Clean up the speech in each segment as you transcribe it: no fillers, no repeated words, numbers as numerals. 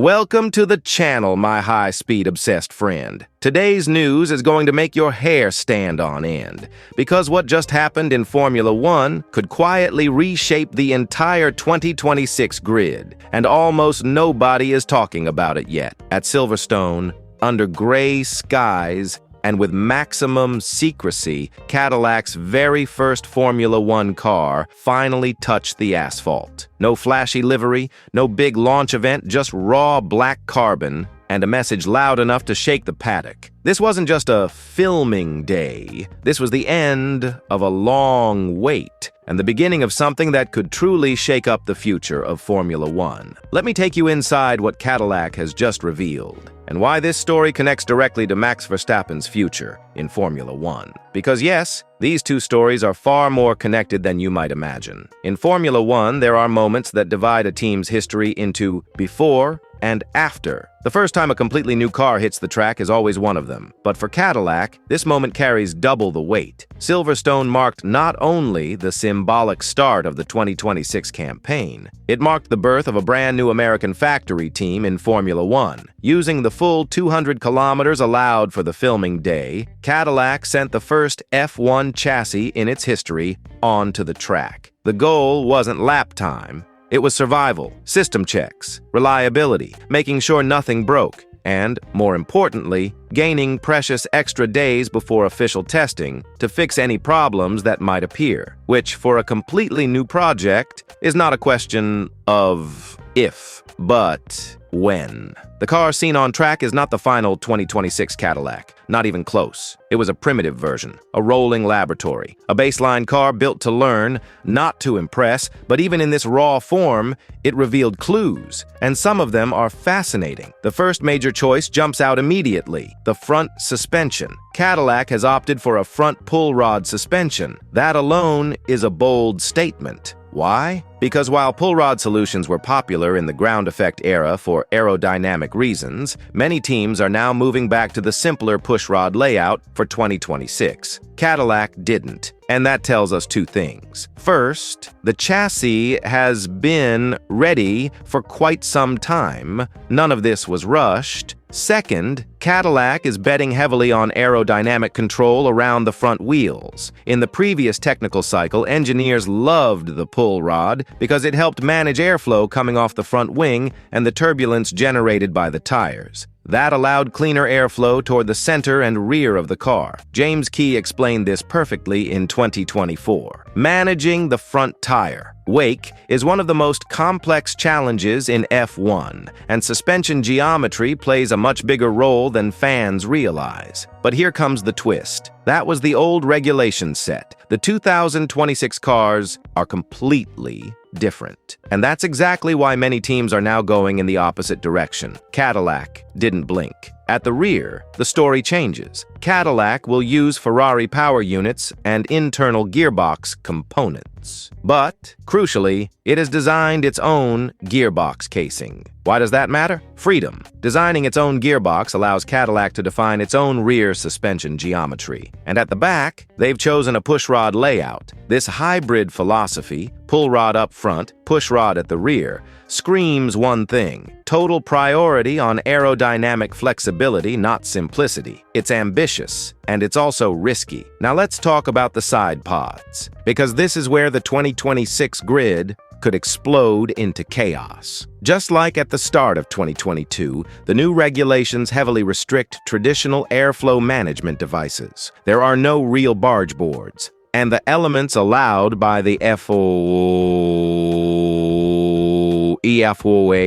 Welcome to the channel, my high-speed obsessed friend. Today's news is going to make your hair stand on end, because what just happened in Formula 1 could quietly reshape the entire 2026 grid, and almost nobody is talking about it yet. At Silverstone, under gray skies, and with maximum secrecy, Cadillac's very first Formula 1 car finally touched the asphalt. No flashy livery, no big launch event, just raw black carbon, and a message loud enough to shake the paddock. This wasn't just a filming day. This was the end of a long wait, and the beginning of something that could truly shake up the future of Formula 1. Let me take you inside what Cadillac has just revealed, and why this story connects directly to Max Verstappen's future in Formula 1. Because yes, these two stories are far more connected than you might imagine. In Formula 1, there are moments that divide a team's history into before and after. The first time a completely new car hits the track is always one of them. But for Cadillac, this moment carries double the weight. Silverstone marked not only the symbolic start of the 2026 campaign, it marked the birth of a brand new American factory team in Formula 1. Using the full 200 kilometers allowed for the filming day, Cadillac sent the first F1 chassis in its history onto the track. The goal wasn't lap time. It was survival, system checks, reliability, making sure nothing broke, and, more importantly, gaining precious extra days before official testing to fix any problems that might appear, which, for a completely new project, is not a question of if, but when. The car seen on track is not the final 2026 Cadillac, not even close. It was a primitive version, a rolling laboratory, a baseline car built to learn, not to impress, but even in this raw form, it revealed clues, and some of them are fascinating. The first major choice jumps out immediately, the front suspension. Cadillac has opted for a front pull rod suspension. That alone is a bold statement. Why? Because while pull rod solutions were popular in the ground effect era for aerodynamic reasons, many teams are now moving back to the simpler pushrod layout for 2026. Cadillac didn't, and that tells us two things. First, the chassis has been ready for quite some time. None of this was rushed. Second, Cadillac is betting heavily on aerodynamic control around the front wheels. In the previous technical cycle, engineers loved the pull rod because it helped manage airflow coming off the front wing and the turbulence generated by the tires. That allowed cleaner airflow toward the center and rear of the car. James Key explained this perfectly in 2024. Managing the front tire wake is one of the most complex challenges in F1, and suspension geometry plays a much bigger role than fans realize. But here comes the twist. That was the old regulation set. The 2026 cars are completely different. And that's exactly why many teams are now going in the opposite direction. Cadillac didn't blink. At the rear, the story changes. Cadillac will use Ferrari power units and internal gearbox components. But, crucially, it has designed its own gearbox casing. Why does that matter? Freedom. Designing its own gearbox allows Cadillac to define its own rear suspension geometry. And at the back, they've chosen a pushrod layout. This hybrid philosophy, pull rod up front, push rod at the rear, screams one thing: total priority on aerodynamic flexibility, not simplicity. It's ambitious, and it's also risky. Now let's talk about the side pods, because this is where the 2026 grid could explode into chaos. Just like at the start of 2022, the new regulations heavily restrict traditional airflow management devices. There are no real barge boards, and the elements allowed by the FIA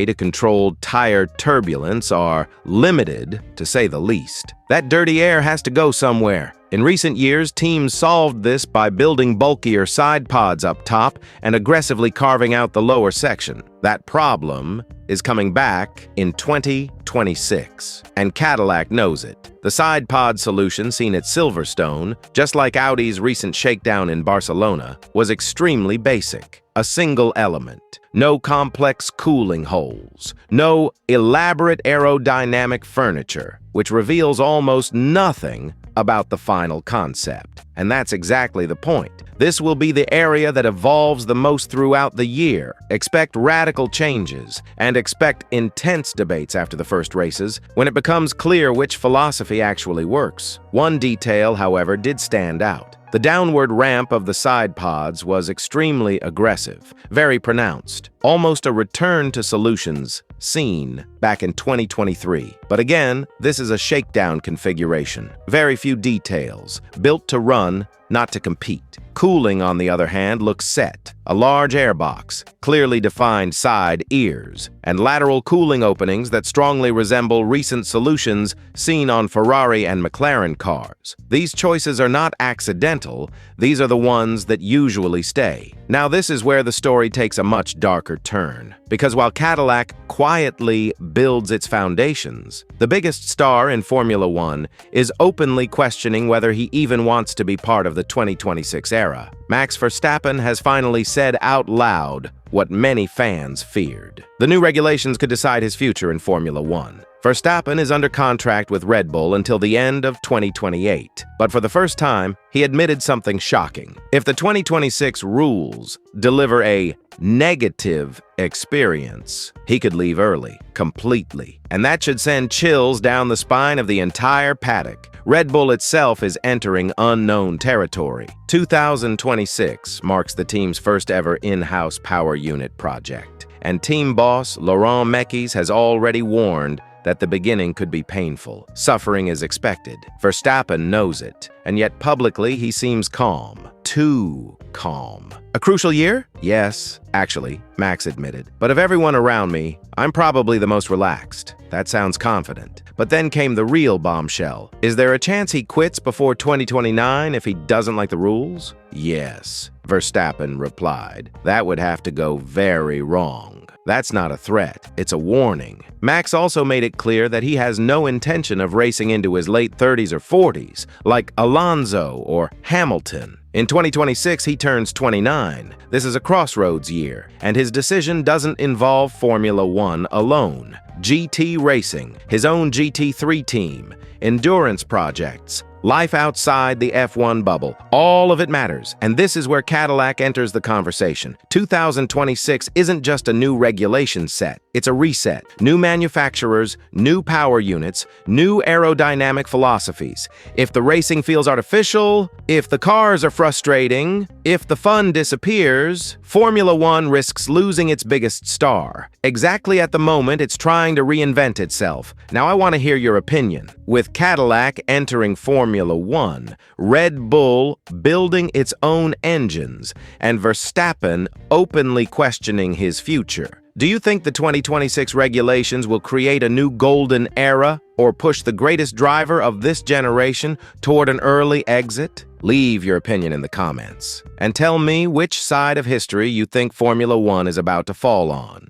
to control tire turbulence are limited, to say the least. That dirty air has to go somewhere. In recent years, teams solved this by building bulkier side pods up top and aggressively carving out the lower section. That problem is coming back in 2026, and Cadillac knows it. The side pod solution seen at Silverstone, just like Audi's recent shakedown in Barcelona, was extremely basic. A single element. No complex cooling holes. No elaborate aerodynamic furniture, which reveals almost nothing about the final concept. And that's exactly the point. This will be the area that evolves the most throughout the year. Expect radical changes, and expect intense debates after the first races, when it becomes clear which philosophy actually works. One detail, however, did stand out. The downward ramp of the side pods was extremely aggressive, very pronounced, almost a return to solutions seen back in 2023. But again, this is a shakedown configuration. Very few details, built to run, not to compete. Cooling, on the other hand, looks set. A large airbox, clearly defined side ears, and lateral cooling openings that strongly resemble recent solutions seen on Ferrari and McLaren cars. These choices are not accidental, these are the ones that usually stay. Now this is where the story takes a much darker turn, because while Cadillac quietly builds its foundations, the biggest star in Formula One is openly questioning whether he even wants to be part of the 2026 era. Max Verstappen has finally said out loud what many fans feared. The new regulations could decide his future in Formula One. Verstappen is under contract with Red Bull until the end of 2028. But for the first time, he admitted something shocking. If the 2026 rules deliver a negative experience, he could leave early, completely. And that should send chills down the spine of the entire paddock. Red Bull itself is entering unknown territory. 2026 marks the team's first ever in-house power unit project. And team boss Laurent Mekies has already warned that the beginning could be painful. Suffering is expected. Verstappen knows it, and yet publicly he seems calm. Too calm. A crucial year? Yes, actually, Max admitted. But of everyone around me, I'm probably the most relaxed. That sounds confident. But then came the real bombshell. Is there a chance he quits before 2029 if he doesn't like the rules? Yes, Verstappen replied. That would have to go very wrong. That's not a threat, it's a warning. Max also made it clear that he has no intention of racing into his late 30s or 40s, like Alonso or Hamilton. In 2026, he turns 29. This is a crossroads year, and his decision doesn't involve Formula One alone. GT racing, his own GT3 team, endurance projects, life outside the F1 bubble. All of it matters, and this is where Cadillac enters the conversation. 2026 isn't just a new regulation set, it's a reset. New manufacturers, new power units, new aerodynamic philosophies. If the racing feels artificial, if the cars are frustrating, if the fun disappears, Formula One risks losing its biggest star. Exactly at the moment it's trying to reinvent itself. Now I want to hear your opinion. With Cadillac entering Formula One, Red Bull building its own engines, and Verstappen openly questioning his future, do you think the 2026 regulations will create a new golden era or push the greatest driver of this generation toward an early exit? Leave your opinion in the comments and tell me which side of history you think Formula One is about to fall on.